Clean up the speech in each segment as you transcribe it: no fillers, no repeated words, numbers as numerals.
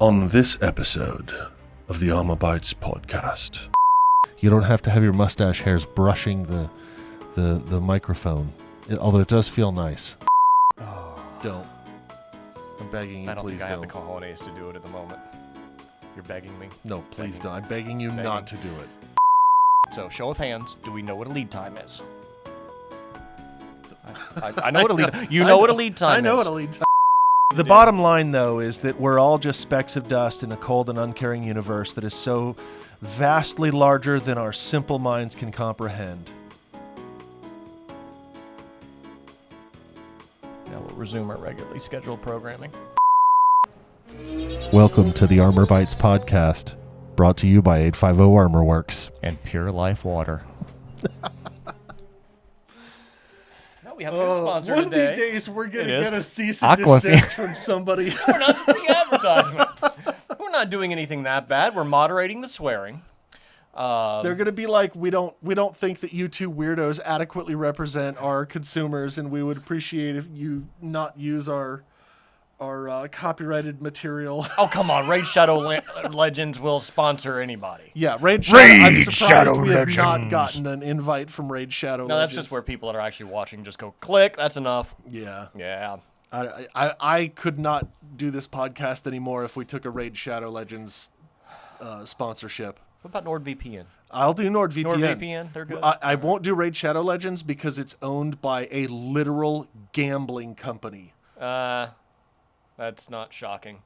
On this episode of the Armor Bites podcast. You don't have to have your mustache hairs brushing the microphone, although it does feel nice. Oh. Don't. I'm begging you, I don't please think I have don't. the cojones to do it at the moment. You're begging me? No, please don't. I'm begging you not to do it. So, show of hands, do we know what a lead time is? I know what a lead time is. You know what a lead time is. I know what a lead time is. The bottom line, though, is that we're all just specks of dust in a cold and uncaring universe that is so vastly larger than our simple minds can comprehend. Now we'll resume our regularly scheduled programming. Welcome to the Armor Bites podcast, brought to you by 850 Armor Works. And Pure Life Water. Now we have a new sponsor one today. of these days, we're going to get a cease and Aqua desist from somebody. We're not doing advertisement. We're not doing anything that bad. We're moderating the swearing. They're going to be like, we don't think that you two weirdos adequately represent our consumers, and we would appreciate if you not use our copyrighted material. Oh, come on. Raid Shadow Legends will sponsor anybody. Yeah, Raid Shadow. I'm surprised we have not gotten an invite from Raid Shadow No, Legends. that's just where people that are actually watching just go, click, that's enough. Yeah. Yeah. I could not do this podcast anymore if we took a Raid Shadow Legends sponsorship. What about NordVPN? I'll do NordVPN. NordVPN, they're good. I won't do Raid Shadow Legends because it's owned by a literal gambling company. That's not shocking.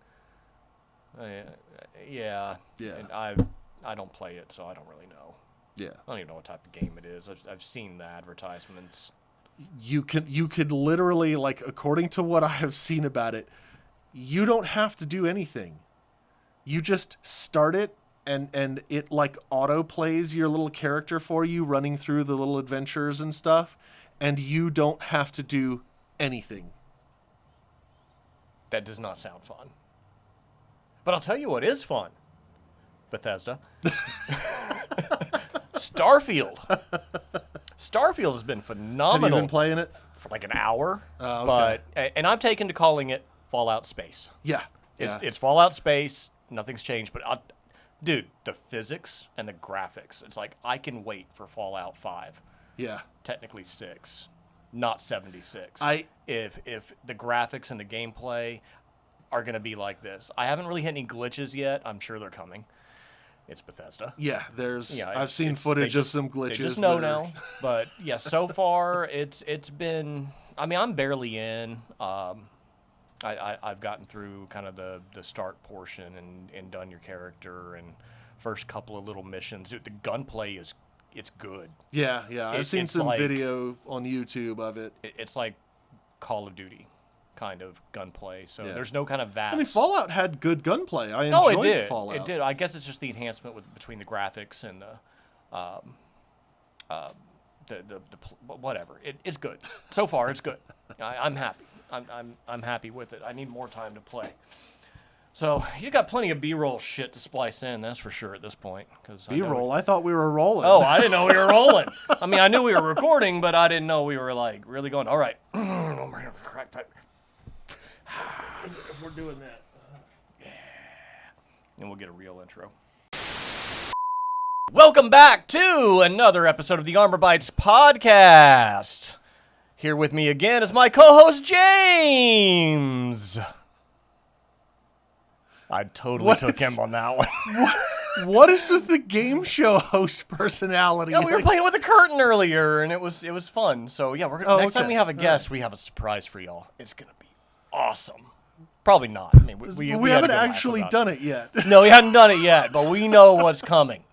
Yeah. And I don't play it, so I don't really know. Yeah. I don't even know what type of game it is. I've seen the advertisements. You could literally, like, according to what I have seen about it, you don't have to do anything. You just start it, and it, like, auto-plays your little character for you, running through the little adventures and stuff, and you don't have to do anything. That does not sound fun. But I'll tell you what is fun. Bethesda. Starfield. Starfield has been phenomenal. Have you been playing it? For like an hour. Okay. And I've taken to calling it Fallout Space. Yeah. It's Fallout Space. Nothing's changed. But, dude, the physics and the graphics. It's like I can wait for Fallout 5. Yeah. Technically 6. Not 76. If the graphics and the gameplay are going to be like this. I haven't really hit any glitches yet. I'm sure they're coming. It's Bethesda. Yeah, I've seen footage of some glitches. They just know now. But, yeah, so far it's been... I mean, I'm barely in. I've gotten through kind of the start portion and done your character and first couple of little missions. Dude, the gunplay it's good. Yeah. I've seen some video on YouTube of it. It's like Call of Duty kind of gunplay. So there's no kind of vast... I mean, Fallout had good gunplay. I enjoyed Fallout. It did. I guess it's just the enhancement between the graphics and the whatever. It's good. So far, it's good. I'm happy. I'm happy with it. I need more time to play. So you got plenty of B-roll shit to splice in, that's for sure at this point. B-roll? I thought we were rolling. Oh, I didn't know we were rolling. I mean, I knew we were recording, but I didn't know we were like really going. All right, crack pipe. If we're doing that, yeah, and we'll get a real intro. Welcome back to another episode of the Armor Bites podcast. Here with me again is my co-host James. I totally took him on that one. What is with the game show host personality? Yeah, we were playing with a curtain earlier, and it was fun. So yeah, next time we have a guest, we have a surprise for y'all. It's gonna be awesome. Probably not. I mean, we haven't actually done it yet. No, we hadn't done it yet, but we know what's coming.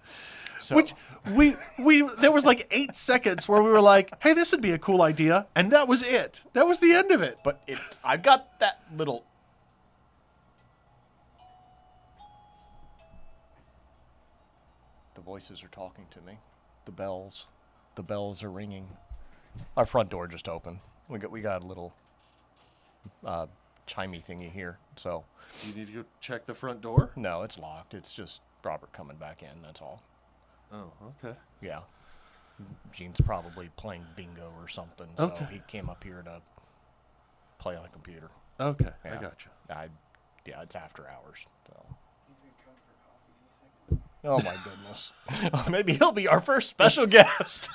So. Which there was like 8 seconds where we were like, "Hey, this would be a cool idea," and that was it. That was the end of it. But I've got that little. The voices are talking to me. The bells are ringing. Our front door just opened. We got a little chimey thingy here. So. Do you need to go check the front door? No, it's locked. It's just Robert coming back in. That's all. Oh, okay. Yeah. Gene's probably playing bingo or something, so he came up here to play on a computer. Okay, Yeah. I gotcha. yeah, it's after hours. So. Oh my goodness. Maybe he'll be our first special guest.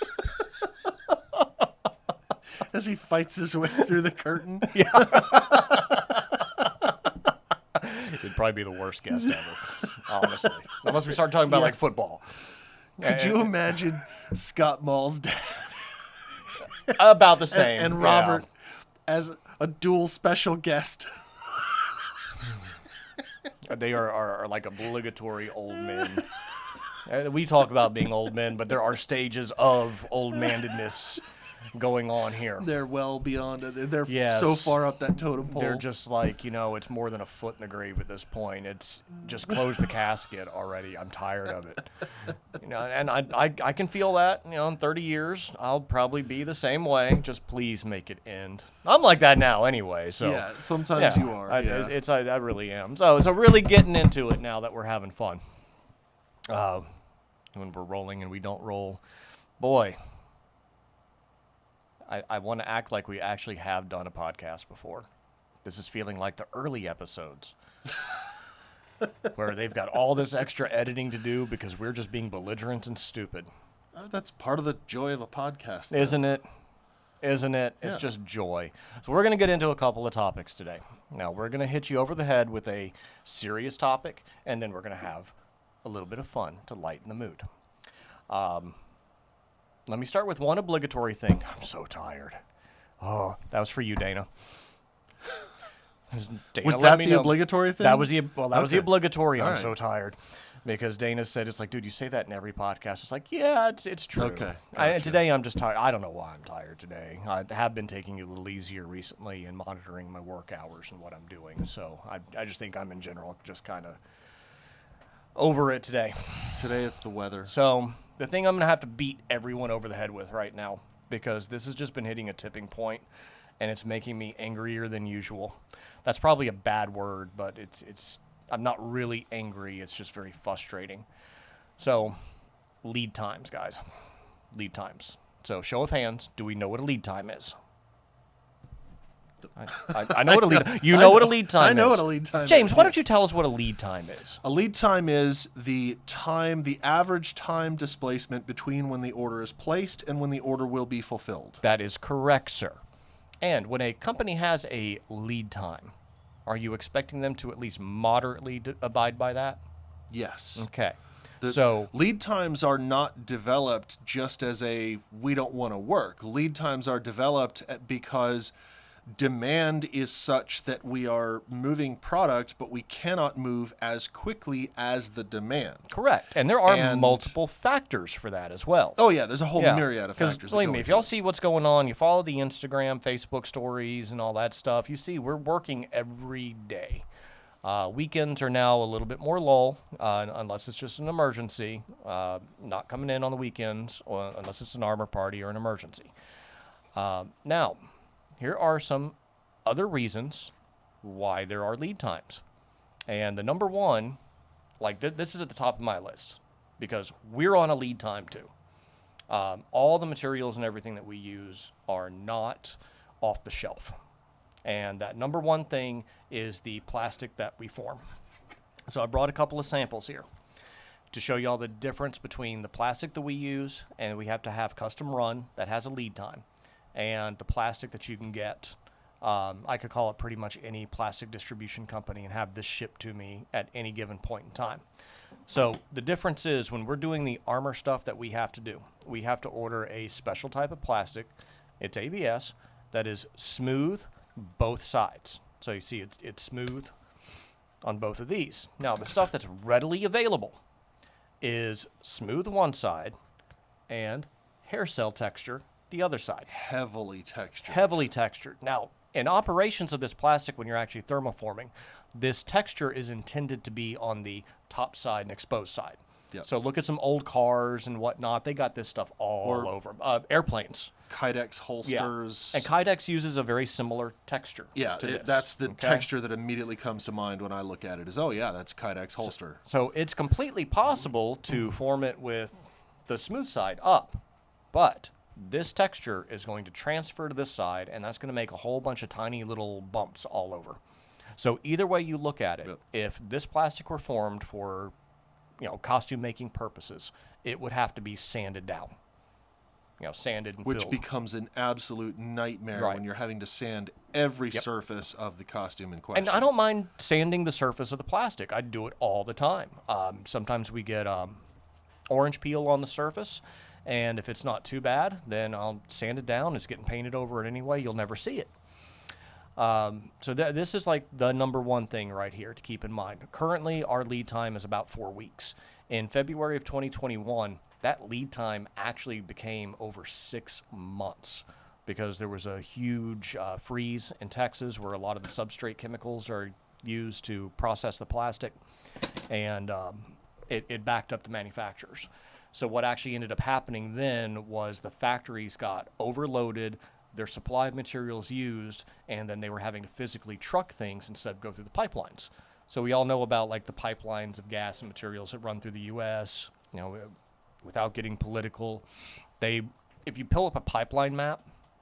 As he fights his way through the curtain. Yeah. He'd probably be the worst guest ever, honestly. Unless we start talking about like football. Could you imagine Scott Mall's dad About the same. and Robert as a dual special guest? They are like obligatory old men. We talk about being old men, but there are stages of old mandedness going on here. They're well beyond it. They're Yes. so far up that totem pole. They're just like, it's more than a foot in the grave at this point. It's just close the casket already. I'm tired of it. And I can feel that. In 30 years, I'll probably be the same way. Just please make it end. I'm like that now anyway. So yeah, sometimes you are. I really am. So really getting into it now that we're having fun. When we're rolling and we don't roll, boy. I want to act like we actually have done a podcast before. This is feeling like the early episodes where they've got all this extra editing to do because we're just being belligerent and stupid. That's part of the joy of a podcast. Isn't it? Isn't it? It's just joy. So we're going to get into a couple of topics today. Now, we're going to hit you over the head with a serious topic, and then we're going to have a little bit of fun to lighten the mood. Let me start with one obligatory thing. I'm so tired. Oh, that was for you, Dana. Dana Was let that me the know. obligatory thing? That was the was the Okay. obligatory. All I'm right. so tired. Because Dana said, it's like, dude, you say that in every podcast. It's like, yeah, it's true. Okay, And gotcha. today I'm just tired. I don't know why I'm tired today. I have been taking it a little easier recently and monitoring my work hours and what I'm doing. So I just think I'm in general just kind of over it today. Today it's the weather. So the thing I'm going to have to beat everyone over the head with right now, because this has just been hitting a tipping point and it's making me angrier than usual. That's probably a bad word, but I'm not really angry. It's just very frustrating. So lead times, guys. Lead times. So show of hands, do we know what a lead time is? I know what a lead time. You know what a lead time is. I know what a lead time is. James, why don't yes. you tell us what a lead time is? A lead time is the average time displacement between when the order is placed and when the order will be fulfilled. That is correct, sir. And when a company has a lead time, are you expecting them to at least moderately abide by that? Yes. Okay. So lead times are not developed just as we don't want to work. Lead times are developed because demand is such that we are moving product, but we cannot move as quickly as the demand. Correct. And there are And- multiple factors for that as well. Oh yeah, there's a whole myriad of Because factors. believe me, if y'all see what's going on, you follow the Instagram, Facebook stories, and all that stuff, you see we're working every day. Weekends are now a little bit more lull, unless it's just an emergency. Not coming in on the weekends, or unless it's an armor party or an emergency. Now, here are some other reasons why there are lead times. And the number one, like this is at the top of my list, because we're on a lead time too. All the materials and everything that we use are not off the shelf. And that number one thing is the plastic that we form. So I brought a couple of samples here to show you all the difference between the plastic that we use and we have to have custom run that has a lead time, and the plastic that you can get. I could call it pretty much any plastic distribution company and have this shipped to me at any given point in time. So the difference is when we're doing the armor stuff that we have to do, we have to order a special type of plastic. It's ABS that is smooth both sides. So you see it's smooth on both of these. Now the stuff that's readily available is smooth one side and hair cell texture the other side. heavily textured. Heavily textured. Now, in operations of this plastic, when you're actually thermoforming, this texture is intended to be on the top side and exposed side. Yep. So look at some old cars and whatnot. They got this stuff all over. Airplanes. Kydex holsters. And Kydex uses a very similar texture. Yeah, to this, that's the okay? texture that immediately comes to mind when I look at it is, oh yeah, that's Kydex holster. So it's completely possible to form it with the smooth side up, but this texture is going to transfer to this side, and that's going to make a whole bunch of tiny little bumps all over. So either way you look at it, Yep. if this plastic were formed for, costume making purposes, it would have to be sanded down. Sanded and Which filled. becomes an absolute nightmare Right. when you're having to sand every Yep. surface of the costume in question. And I don't mind sanding the surface of the plastic. I do it all the time. Sometimes we get orange peel on the surface, and if it's not too bad, then I'll sand it down. It's getting painted over it anyway. You'll never see it. So this is like the number one thing right here to keep in mind. Currently, our lead time is about 4 weeks. In February of 2021, that lead time actually became over 6 months because there was a huge freeze in Texas where a lot of the substrate chemicals are used to process the plastic, and it backed up the manufacturers. So what actually ended up happening then was the factories got overloaded, their supply of materials used, and then they were having to physically truck things instead of go through the pipelines. So we all know about like the pipelines of gas and materials that run through the U.S., without getting political. If you pull up a pipeline map,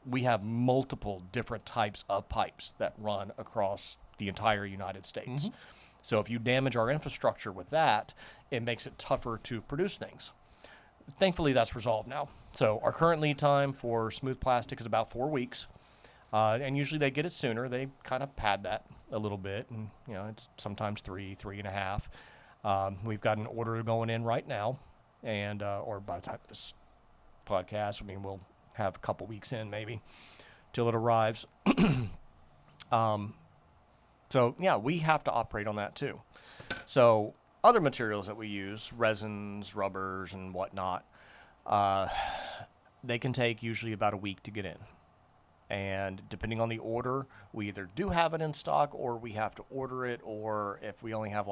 we have multiple different types of pipes that run across the entire United States. Mm-hmm. So if you damage our infrastructure with that, it makes it tougher to produce things. Thankfully, that's resolved now. So our current lead time for smooth plastic is about 4 weeks. And usually they get it sooner. They kind of pad that a little bit. And, it's sometimes 3.5. We've got an order going in right now. And, or by the time this podcast, we'll have a couple weeks in maybe till it arrives. So, yeah, we have to operate on that too. So other materials that we use, resins, rubbers, and whatnot, they can take usually about a week to get in. And depending on the order, we either do have it in stock or we have to order it, or if we only have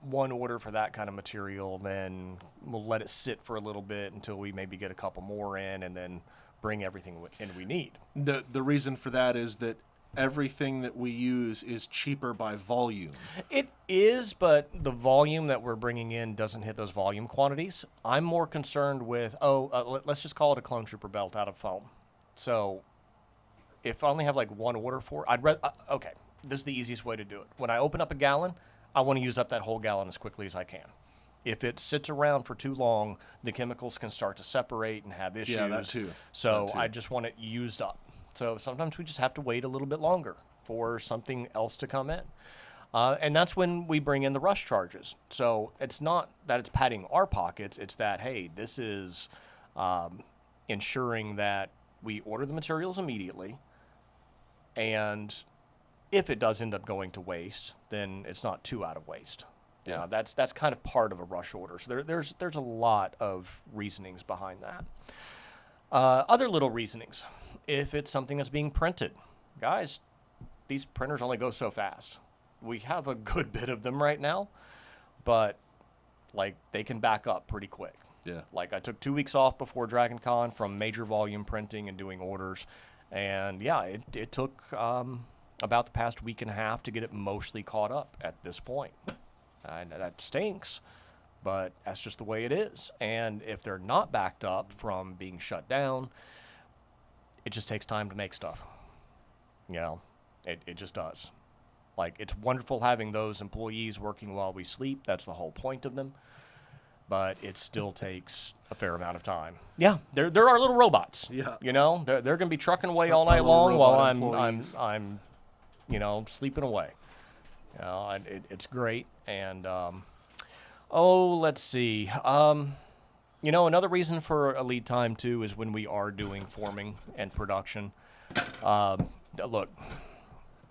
one order for that kind of material, then we'll let it sit for a little bit until we maybe get a couple more in and then bring everything in we need. The reason for that is that everything that we use is cheaper by volume. It is, but the volume that we're bringing in doesn't hit those volume quantities. I'm more concerned with, let's just call it a clone trooper belt out of foam. So if I only have one order for it, okay, this is the easiest way to do it. When I open up a gallon, I want to use up that whole gallon as quickly as I can. If it sits around for too long, the chemicals can start to separate and have issues. Yeah, that too. So That too. I just want it used up. So sometimes we just have to wait a little bit longer for something else to come in. And that's when we bring in the rush charges. So it's not that it's padding our pockets. It's that, hey, this is ensuring that we order the materials immediately, and if it does end up going to waste, then it's not too out of waste. Yeah. That's kind of part of a rush order. So there's a lot of reasonings behind that. Other little reasonings. If it's something that's being printed, guys, these printers only go so fast. We have a good bit of them right now, but they can back up pretty quick. Yeah. I took 2 weeks off before Dragon Con from major volume printing and doing orders, and yeah, it took about the past week and a half to get it mostly caught up at this point. And that stinks, but that's just the way it is. And if they're not backed up from being shut down, it just takes time to make stuff. It just does. It's wonderful having those employees working while we sleep. That's the whole point of them. But it still takes a fair amount of time. Yeah, they're our little robots. Yeah. They're going to be trucking away Our all night little long while robot I'm employees. sleeping away. It's great. And let's see. Another reason for a lead time too is when we are doing forming and production. Look,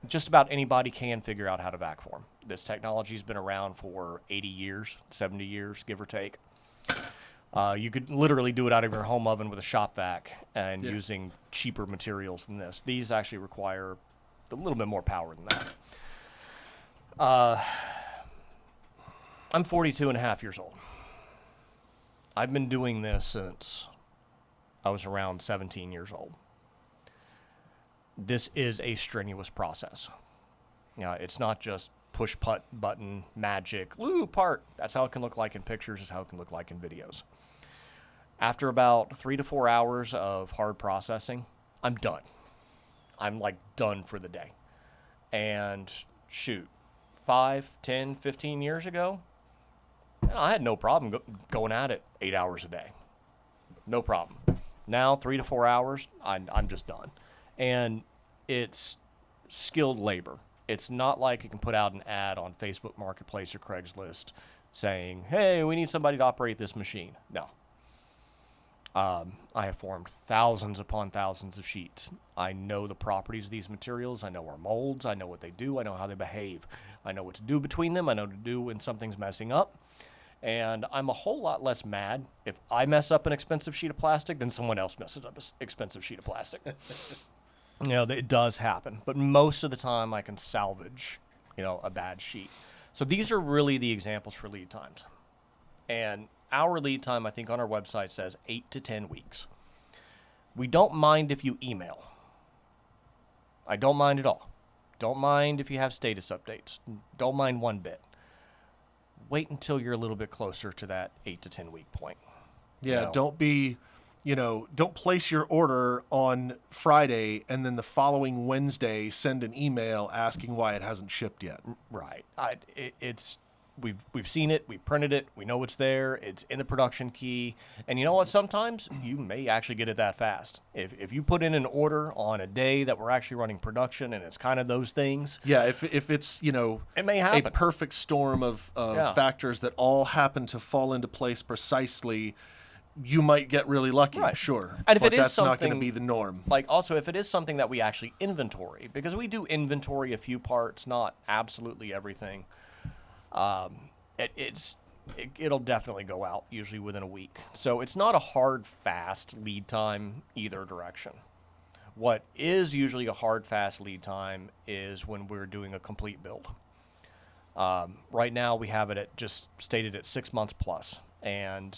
just about anybody can figure out how to vac form. This technology's been around for 80 years, 70 years, give or take. You could literally do it out of your home oven with a shop vac and using cheaper materials than this. These actually require a little bit more power than that. I'm 42 and a half years old. I've been doing this since I was around 17 years old. This is a strenuous process. It's not just push button magic, part. That's how it can look like in pictures, is how it can look like in videos. After about 3 to 4 hours of hard processing, I'm done. I'm done for the day. And shoot, 5, 10, 15 years ago, I had no problem going at it 8 hours a day. No problem. Now, 3 to 4 hours, I'm just done. And it's skilled labor. It's not like you can put out an ad on Facebook Marketplace or Craigslist saying, hey, we need somebody to operate this machine. No. I have formed thousands upon thousands of sheets. I know the properties of these materials. I know our molds. I know what they do. I know how they behave. I know what to do between them. I know what to do when something's messing up. And I'm a whole lot less mad if I mess up an expensive sheet of plastic than someone else messes up an expensive sheet of plastic. It does happen. But most of the time I can salvage, a bad sheet. So these are really the examples for lead times. And our lead time, I think, on our website says 8 to 10 weeks. We don't mind if you email. I don't mind at all. Don't mind if you have status updates. Don't mind one bit. Wait until you're a little bit closer to that 8 to 10 week point. Yeah, don't place your order on Friday and then the following Wednesday send an email asking why it hasn't shipped yet. Right. We've seen it, we printed it, we know it's there, it's in the production key, and you know what? Sometimes you may actually get it that fast. If you put in an order on a day that we're actually running production, and it's kind of those things. Yeah, if it's it may happen. A perfect storm of factors that all happen to fall into place precisely, you might get really lucky. Right. Sure, and if but it is that's not going to something- be the norm. Like also, if it is something that we actually inventory, because we do inventory a few parts, not absolutely everything. It'll definitely go out usually within a week. So it's not a hard, fast lead time either direction. What is usually a hard, fast lead time is when we're doing a complete build. Right now we have it at just stated at 6 months plus. And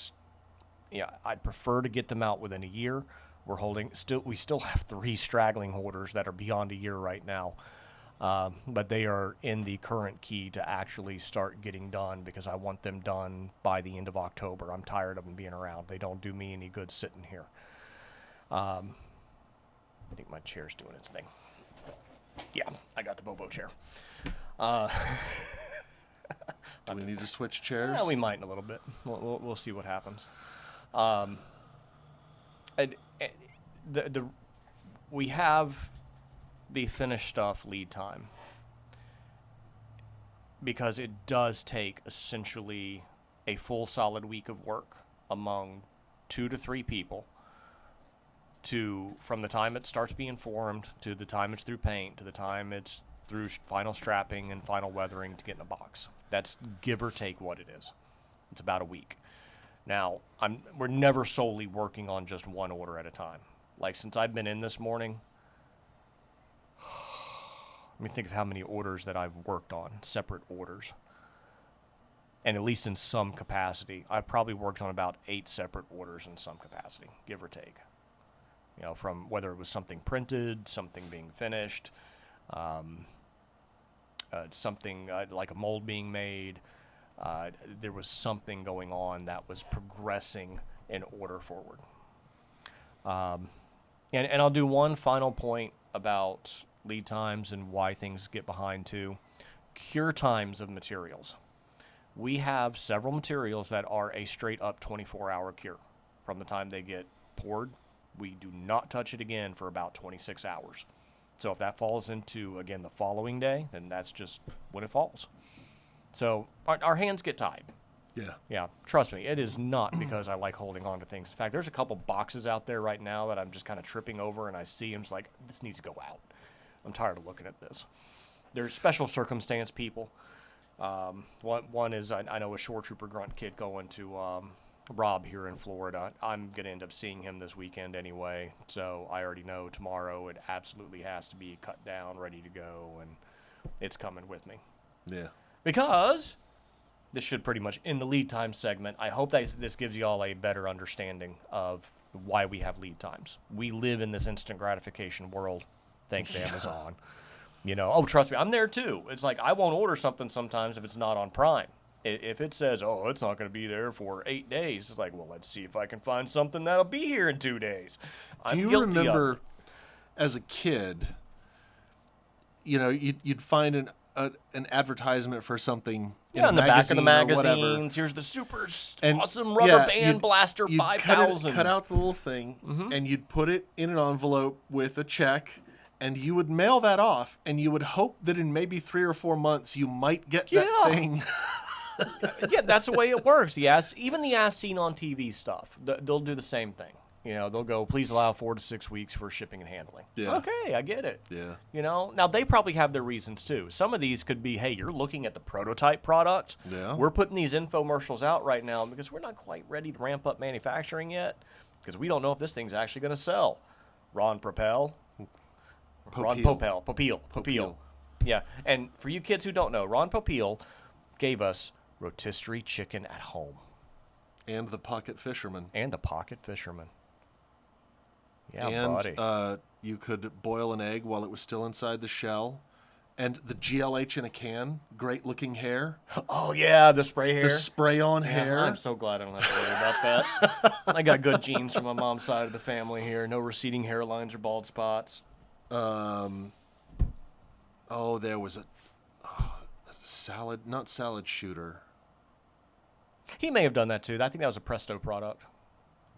I'd prefer to get them out within a year. We still have 3 straggling orders that are beyond a year right now. But they are in the current key to actually start getting done because I want them done by the end of October. I'm tired of them being around. They don't do me any good sitting here. I think my chair's doing its thing. Yeah, I got the Bobo chair. Do we need to switch chairs? Yeah, we might in a little bit. We'll see what happens. We have the finished stuff lead time because it does take essentially a full solid week of work among 2 to 3 people from the time it starts being formed to the time it's through paint to the time it's through final strapping and final weathering to get in a box. That's give or take what it is. It's about a week. Now, we're never solely working on just one order at a time. Like since I've been in this morning, let me think of how many orders that I've worked on, separate orders. And at least in some capacity, I've probably worked on about 8 separate orders in some capacity, give or take. From whether it was something printed, something being finished, something like a mold being made. There was something going on that was progressing in order forward. And I'll do one final point about lead times and why things get behind too. Cure times of materials. We have several materials that are a straight up 24-hour cure. From the time they get poured, we do not touch it again for about 26 hours. So if that falls into, again, the following day, then that's just when it falls. So our hands get tied. Yeah. Yeah, trust me, it is not because I like holding on to things. In fact, there's a couple boxes out there right now that I'm just kind of tripping over, and I see them, just like, this needs to go out. I'm tired of looking at this. There's special circumstance people. One is, I know a shore trooper grunt kid going to Rob here in Florida. I'm going to end up seeing him this weekend anyway, so I already know tomorrow it absolutely has to be cut down, ready to go, and it's coming with me. Yeah. Because this should pretty much end the lead time segment. I hope that this gives you all a better understanding of why we have lead times. We live in this instant gratification world, thanks to Amazon. Trust me, I'm there too. It's like I won't order something sometimes if it's not on Prime. If it says, it's not going to be there for 8 days, it's like, well, let's see if I can find something that'll be here in 2 days. Do you remember as a kid, you'd find an advertisement for something Yeah, in the back of the magazine or whatever. magazines. Here's the super And, awesome rubber yeah, band blaster you'd 5000. cut out the little thing, and you'd put it in an envelope with a check, and you would mail that off, and you would hope that in maybe 3 or 4 months you might get that thing. Yeah, that's the way it works. Even the as seen on TV stuff, they'll do the same thing. They'll go, please allow 4 to 6 weeks for shipping and handling. Yeah. Okay, I get it. Yeah. Now they probably have their reasons too. Some of these could be, hey, you're looking at the prototype product. Yeah. We're putting these infomercials out right now because we're not quite ready to ramp up manufacturing yet because we don't know if this thing's actually going to sell. Ron Popel. Yeah, and for you kids who don't know, Ron Popeil gave us rotisserie chicken at home. And the pocket fisherman. Yeah, and buddy. You could boil an egg while it was still inside the shell. And the GLH in a can, great looking hair. Oh, yeah, the spray hair. The spray-on hair. I'm so glad I don't have to worry about that. I got good genes from my mom's side of the family here. No receding hairlines or bald spots. There was a salad shooter. He may have done that too. I think that was a Presto product.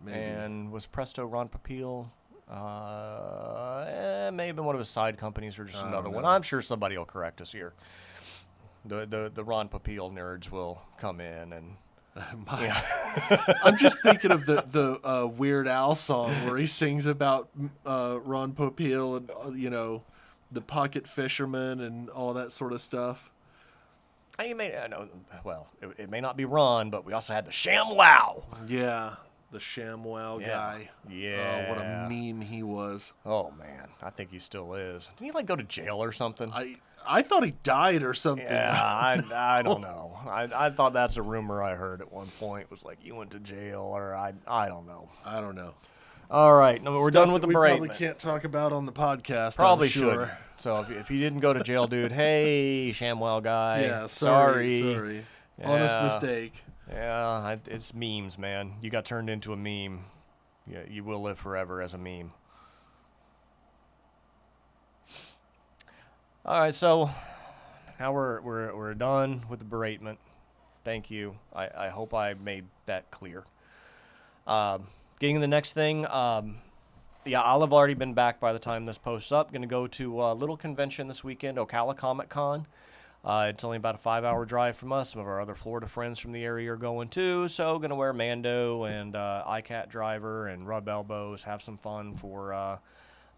Maybe. And was Presto Ron Popeil? May have been one of his side companies or just another one. I'm sure somebody will correct us here. The Ron Popeil nerds will come in and. I'm just thinking of the Weird Al song where he sings about Ron Popeil and the pocket fisherman and all that sort of stuff. It may not be Ron, but we also had the ShamWow. Yeah, the ShamWow guy. Yeah. Oh, what a meme he was. Oh man, I think he still is. Didn't he go to jail or something? I thought he died or something. Yeah, I don't know. I thought that's a rumor I heard at one point. Was like you went to jail or I don't know. I don't know. All right, no, we're done with the we beratement. Probably can't talk about on the podcast. Probably I'm sure. should. So if you didn't go to jail, dude, hey, ShamWow guy. Yeah, sorry. Yeah. Honest mistake. Yeah, it's memes, man. You got turned into a meme. Yeah, you will live forever as a meme. All right, so now we're done with the beratement. Thank you. I hope I made that clear. Getting to the next thing, I'll have already been back by the time this posts up. Going to go to a little convention this weekend, Ocala Comic Con. It's only about a 5-hour drive from us. Some of our other Florida friends from the area are going too. So going to wear Mando and iCat Driver and rub elbows, have some fun for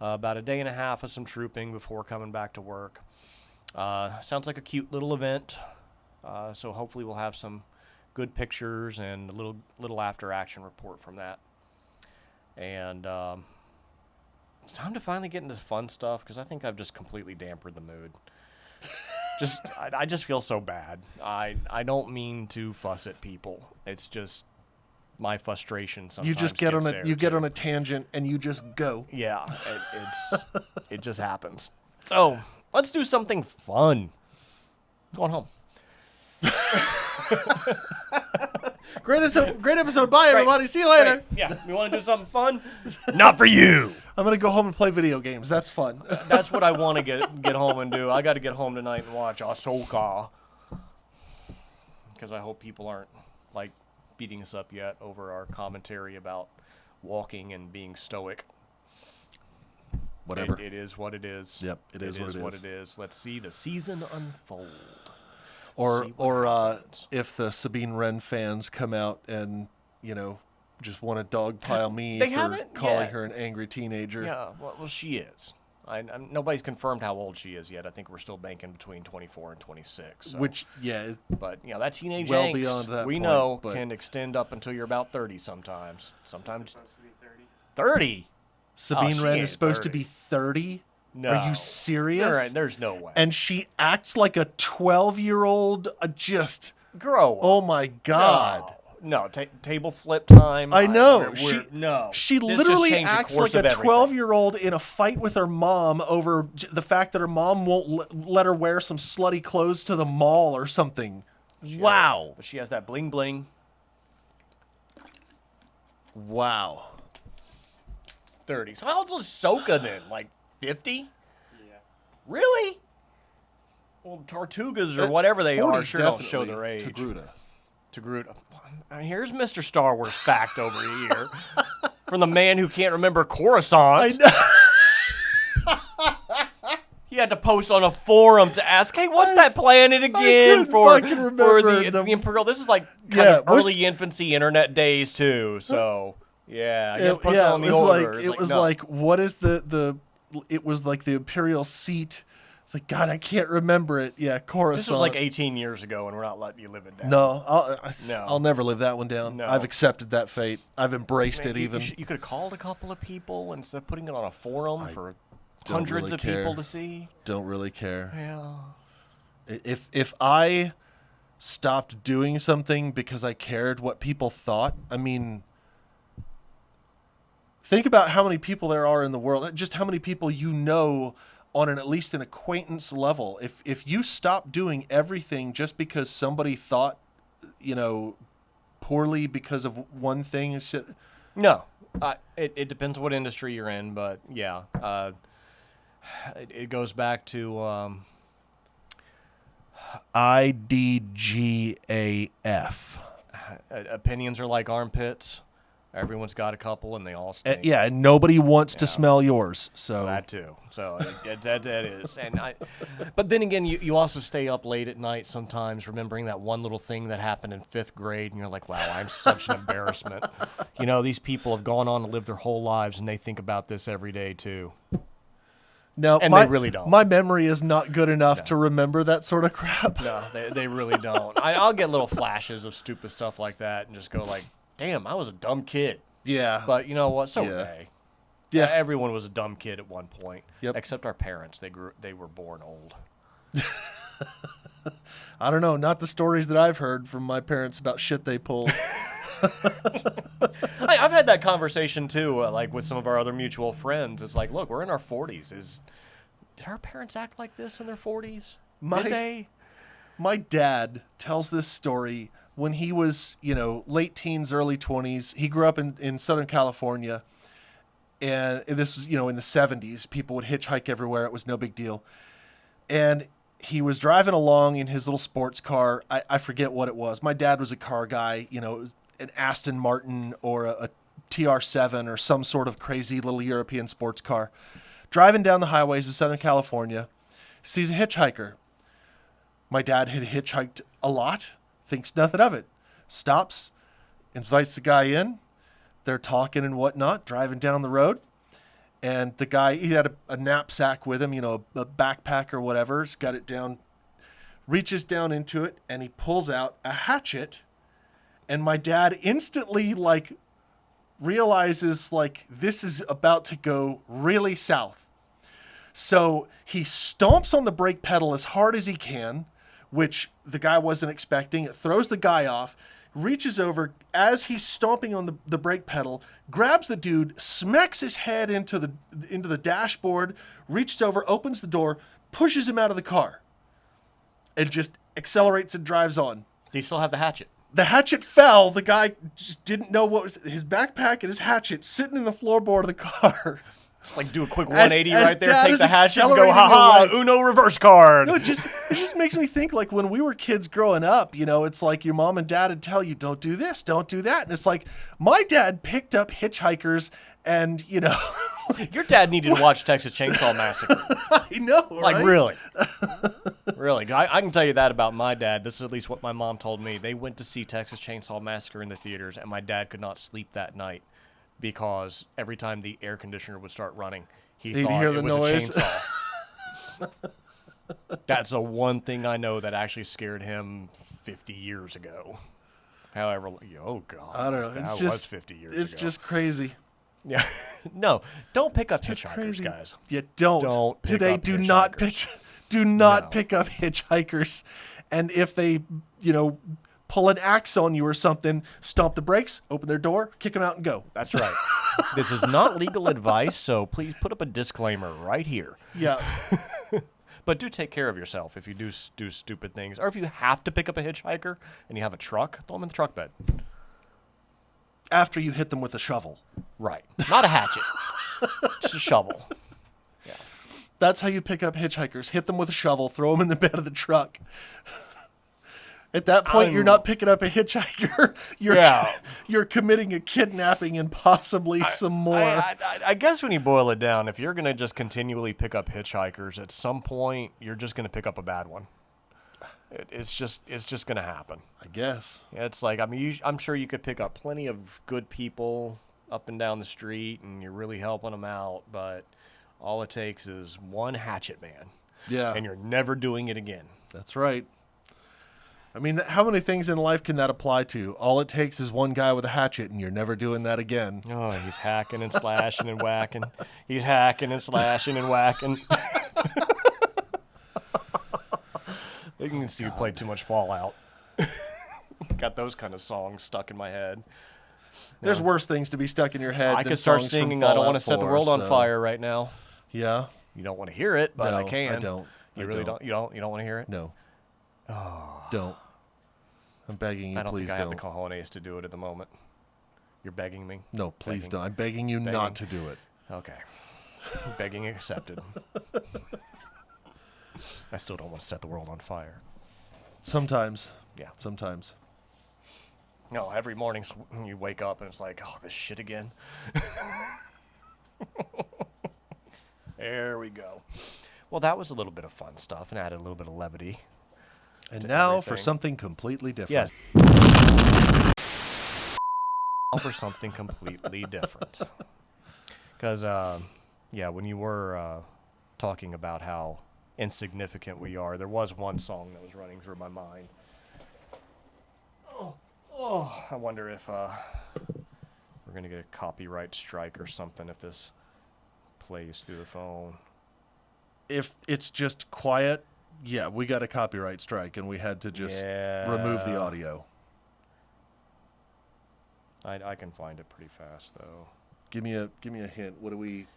about a day and a half of some trooping before coming back to work. Sounds like a cute little event. So hopefully we'll have some good pictures and a little after action report from that. And it's time to finally get into fun stuff because I think I've just completely dampened the mood. I just feel so bad. I don't mean to fuss at people. It's just my frustration sometimes. You just get on a tangent and you just go. Yeah, it just happens. So let's do something fun. Going home. Great episode. Bye, everybody. See you later. Great. Yeah, you want to do something fun? Not for you. I'm going to go home and play video games. That's fun. That's what I want to get home and do. I got to get home tonight and watch Ahsoka. Because I hope people aren't, beating us up yet over our commentary about walking and being stoic. Whatever. It is what it is. Yep, it is what it is. Let's see the season unfold. Or if the Sabine Wren fans come out and, just want to dogpile me for calling her an angry teenager. Yeah, well, she is. Nobody's confirmed how old she is yet. I think we're still banking between 24 and 26. So. Which, yeah. But, that teenage well angst, beyond that we point, know, but... can extend up until you're about 30 sometimes. Sometimes. Supposed to be 30? 30? Sabine Wren is supposed to be 30? No. Are you serious? There's no way. And she acts like a 12-year-old. Just grow up. Oh my God. No, table flip time. I know. She This literally acts like a 12-year-old in a fight with her mom over the fact that her mom won't let her wear some slutty clothes to the mall or something. Wow. But she has that bling bling. Wow. 30. So how old is Ahsoka then? 50? Yeah. Really? Well, Tortugas or whatever they are 40s sure don't show definitely their age. To Gruta. Groot. Here's Mr. Star Wars fact over here from the man who can't remember Coruscant. He had to post on a forum to ask, "Hey, what's that planet again for the Imperial?" This is like kind of early infancy internet days too. So yeah, I guess post it on the order. It was like, what is the? It was like the Imperial seat. It's like, God, I can't remember it. Yeah, Coruscant. This was like 18 years ago, and we're not letting you live it down. No, I'll never live that one down. No. I've accepted that fate. I've embraced it. Even you could have called a couple of people instead of putting it on a forum for don't hundreds really of care. people to see. Don't really care. Yeah. If I stopped doing something because I cared what people thought, I mean, think about how many people there are in the world. Just how many people you know on at least an acquaintance level. If you stop doing everything just because somebody thought, poorly because of one thing. No, it depends what industry you're in, but yeah, it goes back to IDGAF. Opinions are like armpits. Everyone's got a couple, and they all stink. Yeah, and nobody wants to smell yours. So that too. So that is. And but then again, you also stay up late at night sometimes, remembering that one little thing that happened in 5th grade, and you're like, "Wow, I'm such an embarrassment." These people have gone on to live their whole lives, and they think about this every day too. No, and they really don't. My memory is not good enough to remember that sort of crap. No, they really don't. I'll get little flashes of stupid stuff like that, and just go like, "Damn, I was a dumb kid." Yeah. But you know what? So were they. Yeah. Everyone was a dumb kid at one point. Yep. Except our parents. They were born old. I don't know. Not the stories that I've heard from my parents about shit they pulled. I've had that conversation too, like with some of our other mutual friends. It's like, look, we're in our 40s. Did our parents act like this in their 40s? Did they? My dad tells this story when he was, late teens, early 20s. He grew up in Southern California, and this was, in the 70s. People would hitchhike everywhere. It was no big deal. And he was driving along in his little sports car. I forget what it was. My dad was a car guy. It was an Aston Martin or a TR7 or some sort of crazy little European sports car. Driving down the highways of Southern California, sees a hitchhiker. My dad had hitchhiked a lot, thinks nothing of it. Stops, invites the guy in. They're talking and whatnot, driving down the road. And the guy, he had a knapsack with him, a backpack or whatever. He's got it down, reaches down into it, and he pulls out a hatchet. And my dad instantly, realizes, this is about to go really south. So he stomps on the brake pedal as hard as he can, which the guy wasn't expecting. It throws the guy off, reaches over as he's stomping on the brake pedal, grabs the dude, smacks his head into the dashboard, reaches over, opens the door, pushes him out of the car, and just accelerates and drives on. Do you still have the hatchet? The hatchet fell. The guy just didn't know what was his backpack and his hatchet sitting in the floorboard of the car. Just do a quick 180 right there, take the hatchet and go, accelerating ha-ha, away. Uno reverse card. No, it just makes me think when we were kids growing up, it's like your mom and dad would tell you, don't do this, don't do that. And it's like my dad picked up hitchhikers and, Your dad needed to watch Texas Chainsaw Massacre. I know, right? Really. Really. I can tell you that about my dad. This is at least what my mom told me. They went to see Texas Chainsaw Massacre in the theaters, and my dad could not sleep that night because every time the air conditioner would start running, he He'd thought hear it the was noise. a chainsaw. That's the one thing I know that actually scared him 50 years ago. However, oh God. I don't know. That was 50 years ago. It's just crazy. Yeah. No, don't pick up Just hitchhikers, crazy. guys. Yeah, don't. Don't pick Today, up do not hitchhikers. do not No. pick up hitchhikers. And if they, pull an axe on you or something, stomp the brakes, open their door, kick them out and go. That's right. This is not legal advice, so please put up a disclaimer right here. Yeah. But do take care of yourself if you do stupid things. Or if you have to pick up a hitchhiker and you have a truck, throw them in the truck bed. After you hit them with a shovel. Right. Not a hatchet. Just a shovel. Yeah. That's how you pick up hitchhikers. Hit them with a shovel, throw them in the bed of the truck. At that point, you're not picking up a hitchhiker. You're committing a kidnapping and possibly some more. I guess when you boil it down, if you're going to just continually pick up hitchhikers, at some point, you're just going to pick up a bad one. It's just going to happen. I guess. It's like, I mean, I'm sure you could pick up plenty of good people up and down the street, and you're really helping them out, but all it takes is one hatchet man. Yeah. And you're never doing it again. That's right. I mean, how many things in life can that apply to? All it takes is one guy with a hatchet, and you're never doing that again. Oh, he's hacking and slashing and whacking. He's hacking and slashing and whacking. You can see you played too much Fallout. Got those kind of songs stuck in my head. There's worse things to be stuck in your head. I than could start songs from singing I don't want to Fallout set the 4, world on so- fire right now. Yeah. You don't want to hear it, but No, I can. I don't. You really don't? You don't want to hear it? No. Don't. I'm begging you, I don't please think I don't. have the cojones to do it at the moment. You're begging me? No, please Begging. don't. I'm begging you Begging. not to do it. Okay. Begging accepted. I still don't want to set the world on fire. Sometimes. Yeah. Sometimes. No, every morning you wake up and it's like, oh, this shit again. There we go. Well, that was a little bit of fun stuff and added a little bit of levity. And to now for everything. something completely different. Yes. Now for something completely different. Because, when you were talking about how insignificant we are, there was one song that was running through my mind. Oh, I wonder if we're going to get a copyright strike or something if this plays through the phone. If it's just quiet, yeah, we got a copyright strike and we had to just remove the audio. I can find it pretty fast though. Give me a hint. What do we?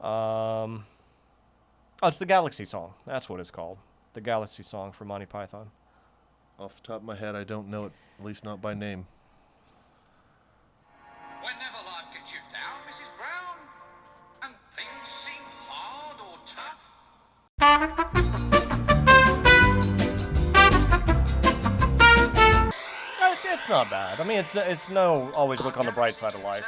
Oh, it's the Galaxy song. That's what it's called. The Galaxy song from Monty Python. Off the top of my head, I don't know it. At least not by name. Whenever life gets you down, Mrs. Brown, and things seem hard or tough. It's not bad. I mean, it's no always look on the bright side of life.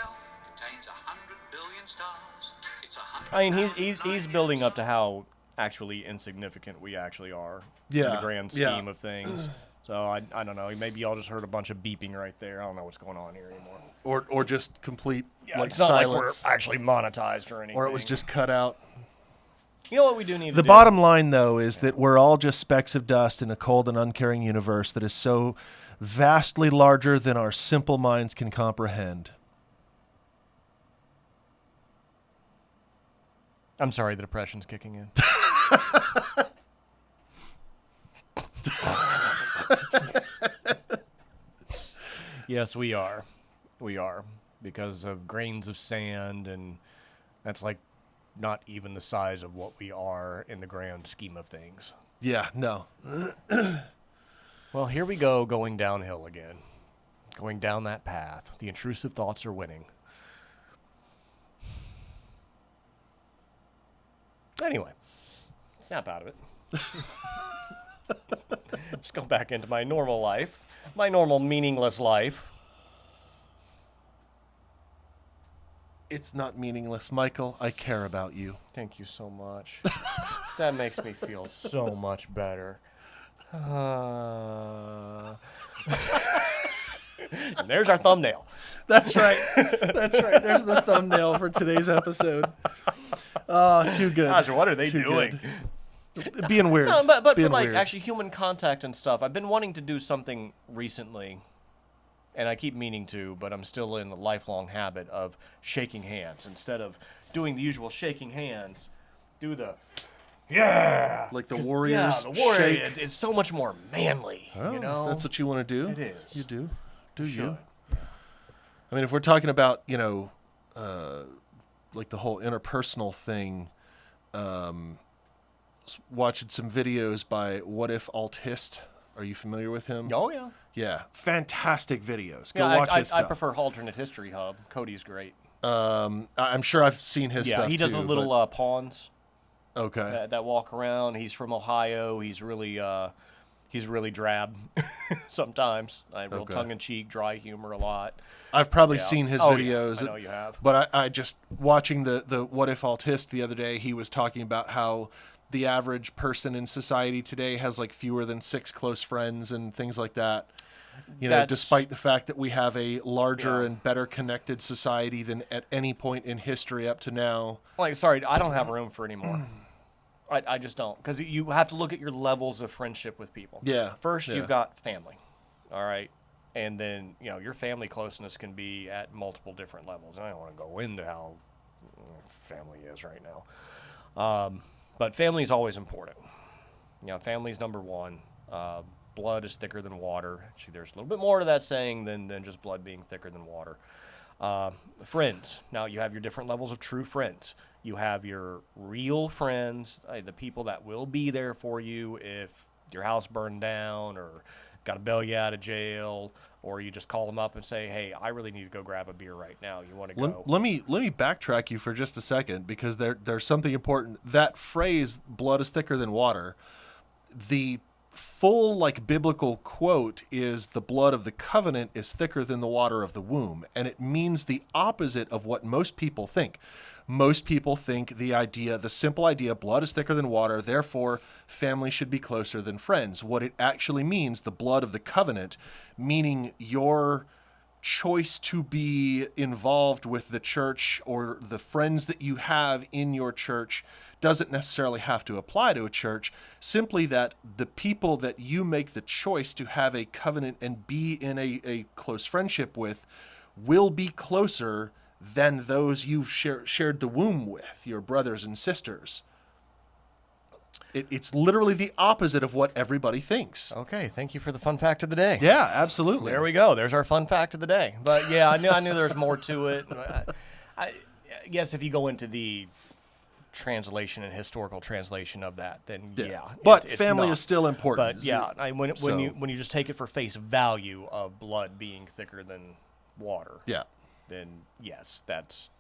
Contains 100 billion stars. It's I mean, he's building up to how actually insignificant we actually are in the Yeah, grand yeah. scheme of things. So I don't know. Maybe y'all just heard a bunch of beeping right there. I don't know what's going on here anymore. Or just complete like it's not silence. like we're actually monetized or anything. Or it was just cut out. You know what we do need to The do? bottom line, though, is that we're all just specks of dust in a cold and uncaring universe that is so vastly larger than our simple minds can comprehend. I'm sorry, the depression's kicking in. Yes, we are. We are. Because of grains of sand, and that's like not even the size of what we are in the grand scheme of things. Yeah, no. Well, here we go, going downhill again. Going down that path. The intrusive thoughts are winning. Anyway, snap out of it. Just go back into my normal life. My normal meaningless life. It's not meaningless, Michael. I care about you. Thank you so much. That makes me feel so much better. And there's our thumbnail. That's right. That's right. There's the thumbnail for today's episode. Oh, too good. Gosh, what are they Too doing? good. Being weird. No, but for Being like weird. actually human contact and stuff, I've been wanting to do something recently, and I keep meaning to, but I'm still in a lifelong habit of shaking hands. Instead of doing the usual shaking hands, do the Like the 'Cause, Warriors. Yeah, the warrior. shake. It's so much more manly. Oh, you know, if that's what you want to do. It is. You do. Do you? should. I mean, if we're talking about, like the whole interpersonal thing, watching some videos by What If Altist. Are you familiar with him? Oh yeah. Yeah. Fantastic videos. Go Yeah, watch his I stuff. prefer Alternate History Hub. Cody's great. I'm sure I've seen his Yeah, stuff he does too, the little but pawns. Okay. that walk around. He's from Ohio. He's really drab sometimes. Real Okay. tongue-in-cheek, dry humor a lot. I've probably Yeah. seen his Oh, yeah. videos. I know you have. But I just watching the What If Autist the other day, he was talking about how the average person in society today has like fewer than 6 close friends and things like that. You know, That's- despite the fact that we have a larger Yeah. and better connected society than at any point in history up to now. Like, sorry, I don't have room for any more. I just don't. Because you have to look at your levels of friendship with people. Yeah. First, Yeah. you've got family. All right. And then, your family closeness can be at multiple different levels. I don't want to go into how family is right now. But family is always important. Family's number one. Blood is thicker than water. Actually, there's a little bit more to that saying than just blood being thicker than water. Friends. Now, you have your different levels of true friends. You have your real friends, the people that will be there for you if your house burned down or got to bail you out of jail, or you just call them up and say, hey, I really need to go grab a beer right now. You want to go? Let me backtrack you for just a second, because there's something important. That phrase, blood is thicker than water, the full biblical quote is the blood of the covenant is thicker than the water of the womb. And it means the opposite of what most people think. Most people think the simple idea, blood is thicker than water, therefore family should be closer than friends. What it actually means, the blood of the covenant, meaning your choice to be involved with the church or the friends that you have in your church, doesn't necessarily have to apply to a church, simply that the people that you make the choice to have a covenant and be in a close friendship with will be closer than those you've shared the womb with, your brothers and sisters. It's literally the opposite of what everybody thinks. Okay, thank you for the fun fact of the day. Yeah, absolutely. There we go. There's our fun fact of the day. But yeah, I knew there was more to it. I guess if you go into the translation and historical translation of that, then yeah. But it's family not. is still important. But yeah, when you just take it for face value of blood being thicker than water, Yeah. then yes, that's.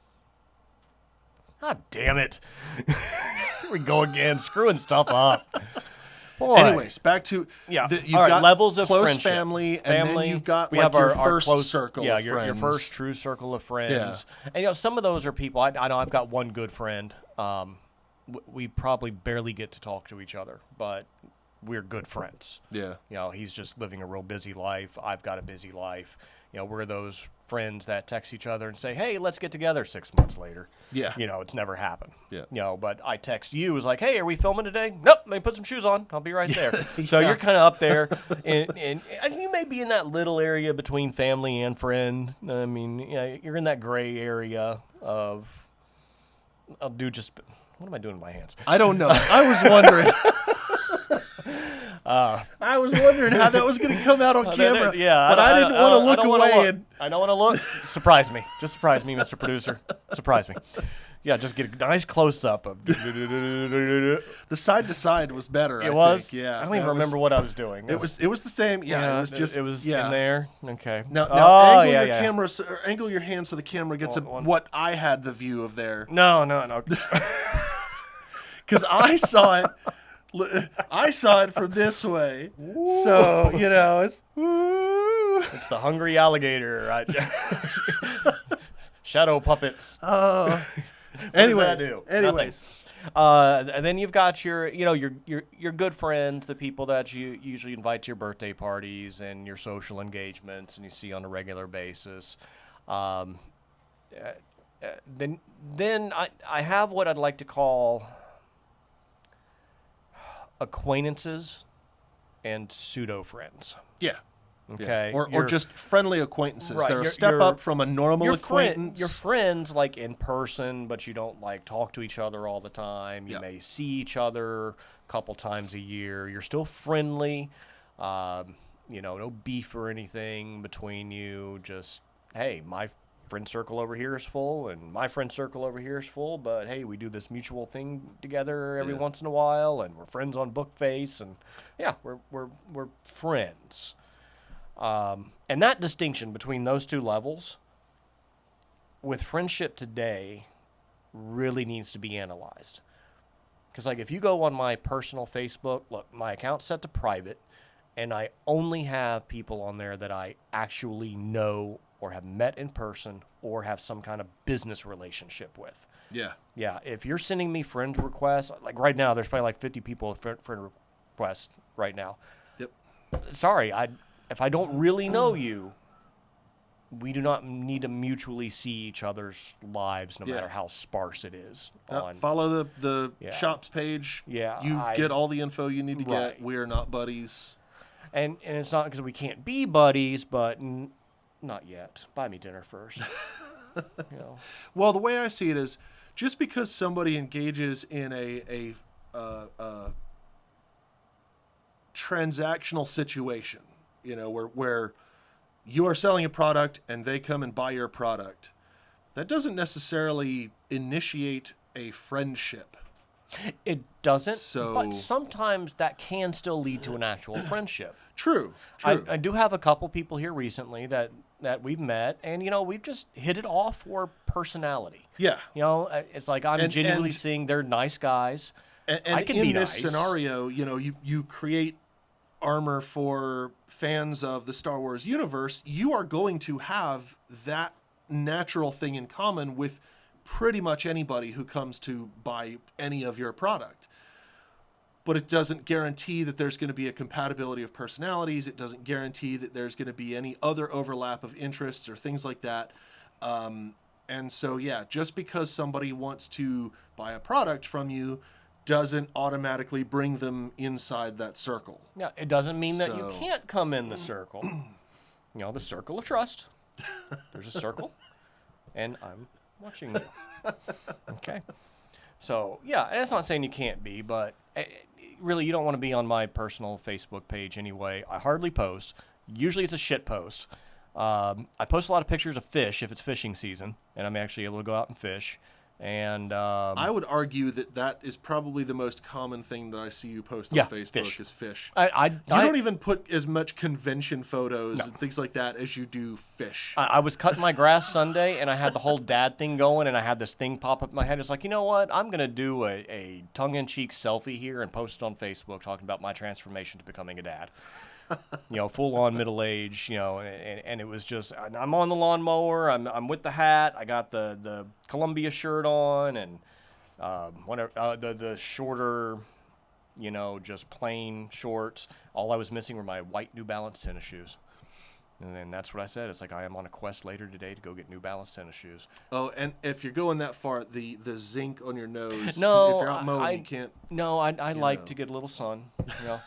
God damn it! Here we go again, screwing stuff up. Boy. Anyways, back to Yeah. you've All right, got levels of close friendship. family, and then you've got we like have your our first close circle yeah, of your friends. first true circle of friends. And some of those are people. I know I've got one good friend. We probably barely get to talk to each other, but we're good friends. Yeah. He's just living a real busy life. I've got a busy life. We're those friends that text each other and say, hey, let's get together 6 months later. Yeah. It's never happened. Yeah. But I text you, was like, hey, are we filming today? Nope, let me put some shoes on. I'll be right there. So you're kind of up there. And you may be in that little area between family and friend. I mean, you're in that gray area of, what am I doing with my hands? I don't know. I was wondering. I was wondering how that was going to come out on camera. But I didn't want to look away. I don't want to look. Surprise me. Just surprise me, Mr. Producer. Surprise me. Yeah, just get a nice close up of. The side to side was better. It was. Think. Yeah. I don't even remember what I was doing. It was the same. Yeah. It was just. It was yeah. in there. Okay. Now angle your camera, or angle your hand so the camera gets what I had the view of there. No. Because I saw it. I saw it from this way, so it's. It's the hungry alligator, right? Shadow puppets. Anyways. And then you've got your good friends, the people that you usually invite to your birthday parties and your social engagements, and you see on a regular basis. Then I have what I'd like to call acquaintances and pseudo friends. Yeah. Okay. Yeah. Or just friendly acquaintances. Right, They're a step up from a normal acquaintance. You're friends in person, but you don't talk to each other all the time. You may see each other a couple times a year. You're still friendly. No beef or anything between you. Just, hey, my friend circle over here is full and my friend circle over here is full, but hey, we do this mutual thing together every once in a while, and we're friends on Bookface, and we're friends. And that distinction between those two levels with friendship today really needs to be analyzed. Because, like, if you go on my personal Facebook, look, my account's set to private, and I only have people on there that I actually know or have met in person or have some kind of business relationship with. Yeah. Yeah, if you're sending me friend requests, like right now, there's probably like 50 people with friend requests right now. Yep. Sorry, if I don't really know you, we do not need to mutually see each other's lives, no matter how sparse it is. Follow the shop's page. Yeah, You get all the info you need to Right. get. We are not buddies. And it's not because we can't be buddies, but not yet. Buy me dinner first. You know. Well, the way I see it is, just because somebody engages in a transactional situation, you know, where you are selling a product and they come and buy your product, that doesn't necessarily initiate a friendship. It doesn't, So- but sometimes that can still lead to an actual friendship. True. I do have a couple people here recently that we've met, and, you know, we've just hit it off for personality. Yeah. You know, it's like I'm genuinely and- seeing they're nice guys. And I can in be this nice. scenario, you know, you create armor for fans of the Star Wars universe. You are going to have that natural thing in common with pretty much anybody who comes to buy any of your product. But it doesn't guarantee that there's going to be a compatibility of personalities. It doesn't guarantee that there's going to be any other overlap of interests or things like that. And so, yeah, just because somebody wants to buy a product from you doesn't automatically bring them inside that circle. Yeah, it doesn't mean that you So- can't come in the circle. You know, the circle of trust. There's a circle, and I'm watching you. Okay. So, yeah, and that's not saying you can't be, but really, you don't want to be on my personal Facebook page anyway. I hardly post. Usually it's a shit post. I post a lot of pictures of fish if it's fishing season, and I'm actually able to go out and fish. And I would argue that is probably the most common thing that I see you post on Yeah, Facebook fish. is fish. I You don't even put as much convention photos and things like that as you do fish. I was cutting my grass Sunday, and I had the whole dad thing going, and I had this thing pop up in my head. It's like, you know what? I'm going to do a tongue-in-cheek selfie here and post it on Facebook talking about my transformation to becoming a dad. You know, full-on middle age, you know, and it was just, I'm on the lawnmower, I'm with the hat, I got the Columbia shirt on, and whatever, the shorter, you know, just plain shorts. All I was missing were my white New Balance tennis shoes. And then that's what I said. It's like, I am on a quest later today to go get New Balance tennis shoes. Oh, and if you're going that far, the zinc on your nose, No, if you're out mowing, you can't. No, I like know. to get a little sun, you know.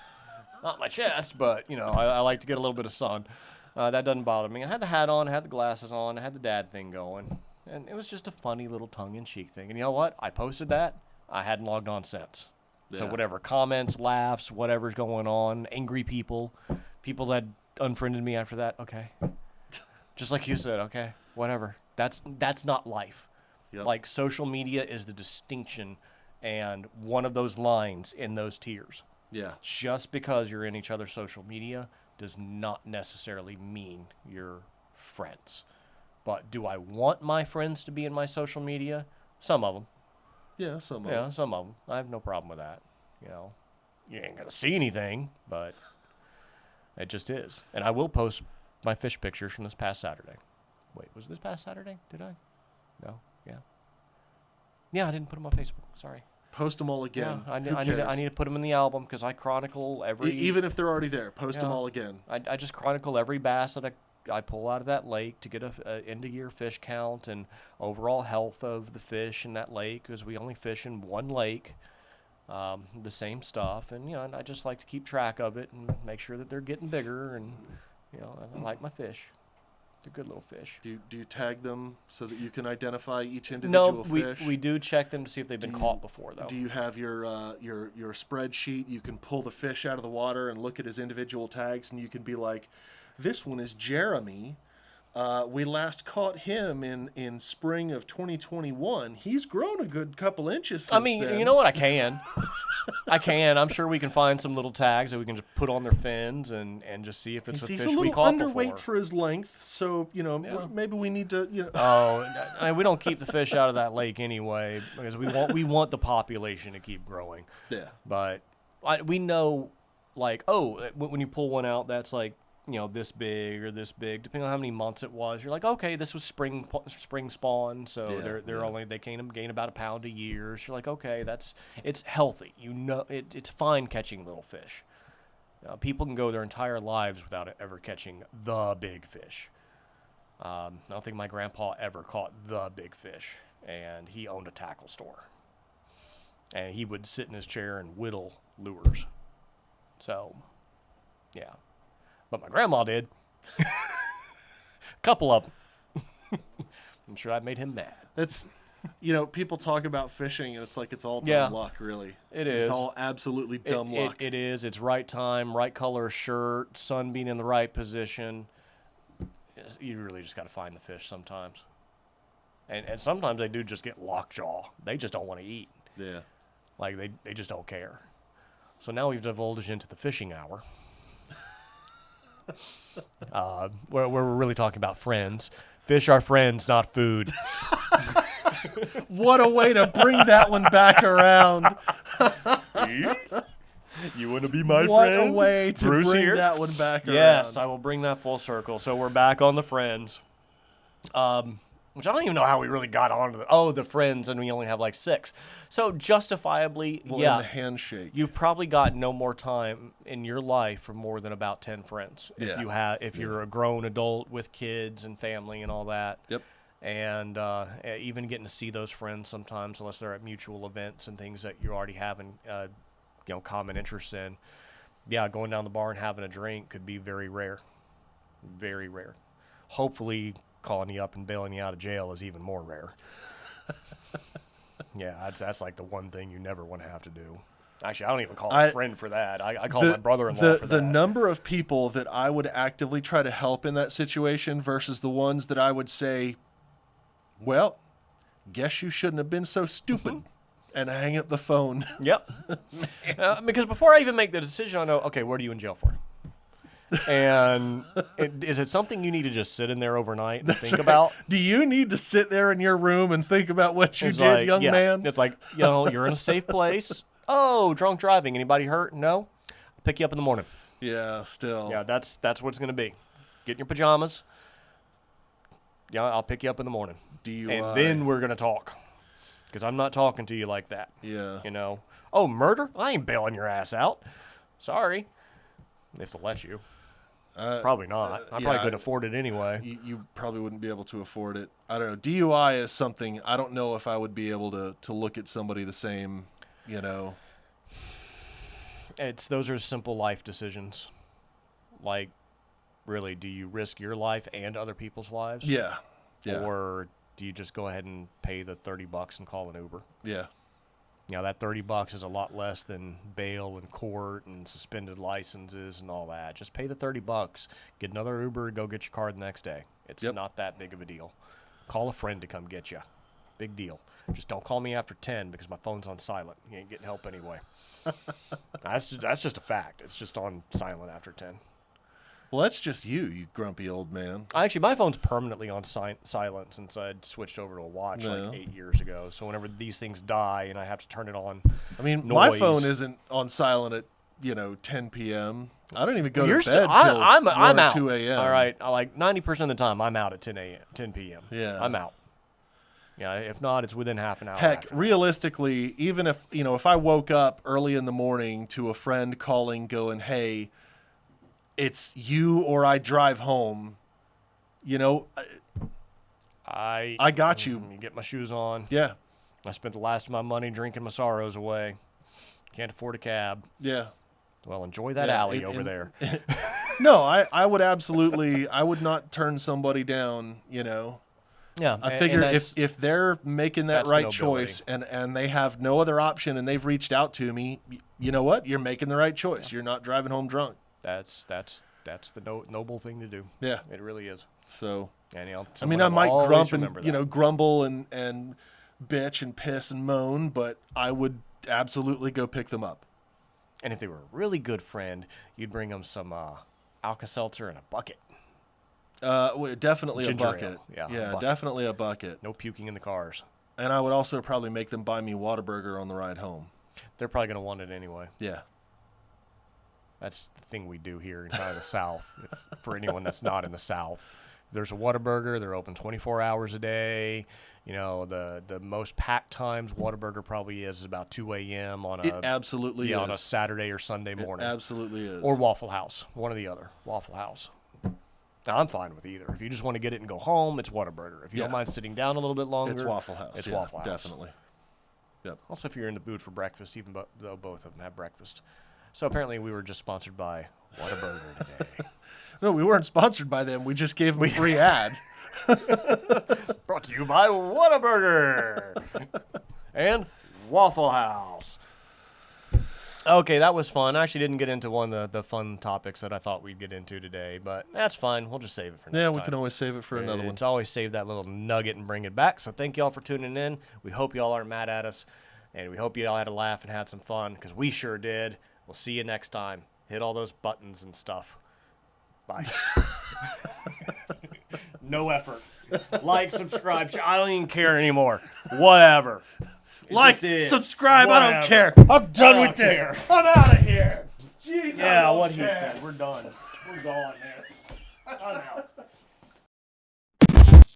Not my chest, but, you know, I like to get a little bit of sun. That doesn't bother me. I had the hat on, I had the glasses on, I had the dad thing going. And it was just a funny little tongue-in-cheek thing. And you know what? I posted that. I hadn't logged on since. So Yeah. whatever, comments, laughs, whatever's going on, angry people that unfriended me after that, okay. Just like you said, okay, whatever. That's not life. Yep. Like, social media is the distinction and one of those lines in those tiers. Yeah. Just because you're in each other's social media does not necessarily mean you're friends. But do I want my friends to be in my social media? Some of them. Yeah, some of Yeah, them. some of them. I have no problem with that. You know, you ain't gonna see anything, but it just is. And I will post my fish pictures from this past Saturday. Wait, was this past Saturday? Did I? No. Yeah. Yeah, I didn't put them on Facebook. Sorry. Post them all again. Yeah, Who I cares? need to put them in the album because I chronicle every. Even if they're already there, post them Yeah. all again. I just chronicle every bass that I pull out of that lake to get a end-of-year fish count and overall health of the fish in that lake, because we only fish in one lake, the same stuff, and, you know, I just like to keep track of it and make sure that they're getting bigger, and, you know, I like my fish. They're good little fish. Do you tag them so that you can identify each individual No, fish? we do check them to see if they've been caught before, though. Do you have your spreadsheet? You can pull the fish out of the water and look at his individual tags, and you can be like, this one is Jeremy. We last caught him in spring of 2021. He's grown a good couple inches since I mean, then. you know what? I can. I'm sure we can find some little tags that we can just put on their fins and just see if it's a He's fish a we little caught underweight before. for his length, so maybe we need to. Oh, I mean, we don't keep the fish out of that lake anyway because we want the population to keep growing. Yeah. But we know, like, when you pull one out, that's like, this big or this big, depending on how many months it was. You're like, okay, this was spring spawn, so they can gain about a pound a year. So you're like, okay, it's healthy. It's fine catching little fish. People can go their entire lives without ever catching the big fish. I don't think my grandpa ever caught the big fish, and he owned a tackle store. And he would sit in his chair and whittle lures. So, yeah. But my grandma did. A couple of them. I'm sure I made him mad. That's, people talk about fishing, and it's like it's all dumb luck, really. It is. It's all absolutely dumb luck. It is. It's right time, right color shirt, sun being in the right position. You really just got to find the fish sometimes. And sometimes they do just get lockjaw. They just don't want to eat. Yeah. Like, they just don't care. So now we've divulged into the fishing hour. Where we're really talking about friends. Fish are friends, not food. What a way to bring that one back around. You want to be my What friend? a way to Bruce bring here? that one back around. Yes, I will bring that full circle. So we're back on the friends. Which I don't even know how we really got onto the friends, and we only have like 6. So justifiably, In the handshake. you've probably got no more time in your life for more than about 10 friends. If you're a grown adult with kids and family and all that. Yep. And even getting to see those friends sometimes, unless they're at mutual events and things that you already have common interests in. Yeah, going down the bar and having a drink could be very rare. Very rare. Hopefully, calling you up and bailing you out of jail is even more rare. Yeah, that's like the one thing you never want to have to do. Actually, I don't even call a friend for that. I call my brother-in-law for that. The number of people that I would actively try to help in that situation versus the ones that I would say, well, guess you shouldn't have been so stupid, and hang up the phone. Yep. Because before I even make the decision, I know, okay, what are you in jail for? And is it something you need to just sit in there overnight and think about? Do you need to sit there in your room and think about what you did, young man? It's like, you're in a safe place. Oh, drunk driving. Anybody hurt? No? I'll pick you up in the morning. Yeah, still. Yeah, that's what it's going to be. Get in your pajamas. Yeah, I'll pick you up in the morning. DUI. And then we're going to talk. Because I'm not talking to you like that. Yeah. Oh, murder? I ain't bailing your ass out. Sorry. If they'll let you. Probably not. I probably couldn't afford it anyway. You probably wouldn't be able to afford it. I don't know. DUI is something I don't know if I would be able to look at somebody the same, Those are simple life decisions. Like, really, do you risk your life and other people's lives? Yeah. Or do you just go ahead and pay the $30 and call an Uber? Yeah. That $30 is a lot less than bail and court and suspended licenses and all that. Just pay the $30, get another Uber, go get your car the next day. It's not that big of a deal. Call a friend to come get you. Big deal. Just don't call me after 10 because my phone's on silent. You ain't getting help anyway. That's just a fact. It's just on silent after 10. Well, that's just you grumpy old man. Actually, my phone's permanently on silent since I'd switched over to a watch like 8 years ago. So whenever these things die and I have to turn it on, I mean, noise. my phone isn't on silent at 10 p.m. I don't even go to bed still, till I'm 1 or out. 2 a.m. All right, like 90% of the time, I'm out at 10 p.m. Yeah, I'm out. Yeah, if not, it's within half an hour. Heck, realistically, even if if I woke up early in the morning to a friend calling, going, "Hey, it's you," or I drive home, I got you. You get my shoes on. Yeah. I spent the last of my money drinking my sorrows away. Can't afford a cab. Yeah. Well, enjoy that alley over there. No, I would absolutely, I would not turn somebody down, Yeah. I figure if they're making that right choice and they have no other option and they've reached out to me, you know what? You're making the right choice. You're not driving home drunk. That's that's the noble thing to do. Yeah. It really is. So, And, I I might grump and, that. grumble and bitch and piss and moan, but I would absolutely go pick them up. And if they were a really good friend, you'd bring them some Alka-Seltzer in a bucket. Definitely Ginger a bucket. ale. Yeah, a Yeah, bucket. definitely a bucket. No puking in the cars. And I would also probably make them buy me Whataburger on the ride home. They're probably going to want it anyway. Yeah. That's the thing we do here in kind of the South. For anyone that's not in the South, there's a Whataburger. They're open 24 hours a day. You know, the most packed times Whataburger probably is about 2 a.m. on It absolutely is. on a Saturday or Sunday morning. It absolutely is. Or Waffle House, one or the other. Waffle House. Now, I'm fine with either. If you just want to get it and go home, it's Whataburger. If you don't mind sitting down a little bit longer, It's Waffle House. It's yeah, Waffle House. Definitely. Yep. Also, if you're in the mood for breakfast, even though both of them have breakfast. So apparently we were just sponsored by Whataburger today. No, we weren't sponsored by them. We just gave them a free ad. Brought to you by Whataburger and Waffle House. Okay, that was fun. I actually didn't get into one of the fun topics that I thought we'd get into today, but that's fine. We'll just save it for next time. Yeah, we can always save it for another one. It's always save that little nugget and bring it back. So thank y'all for tuning in. We hope y'all aren't mad at us, and we hope y'all had a laugh and had some fun, because we sure did. We'll see you next time. Hit all those buttons and stuff. Bye. No effort. Like, subscribe. I don't even care anymore. Whatever. Like, subscribe. I don't care. Whatever. I'm done with this. care. I'm out of here. Jeez. Yeah, what he said. We're done. We're gone, man. I'm out.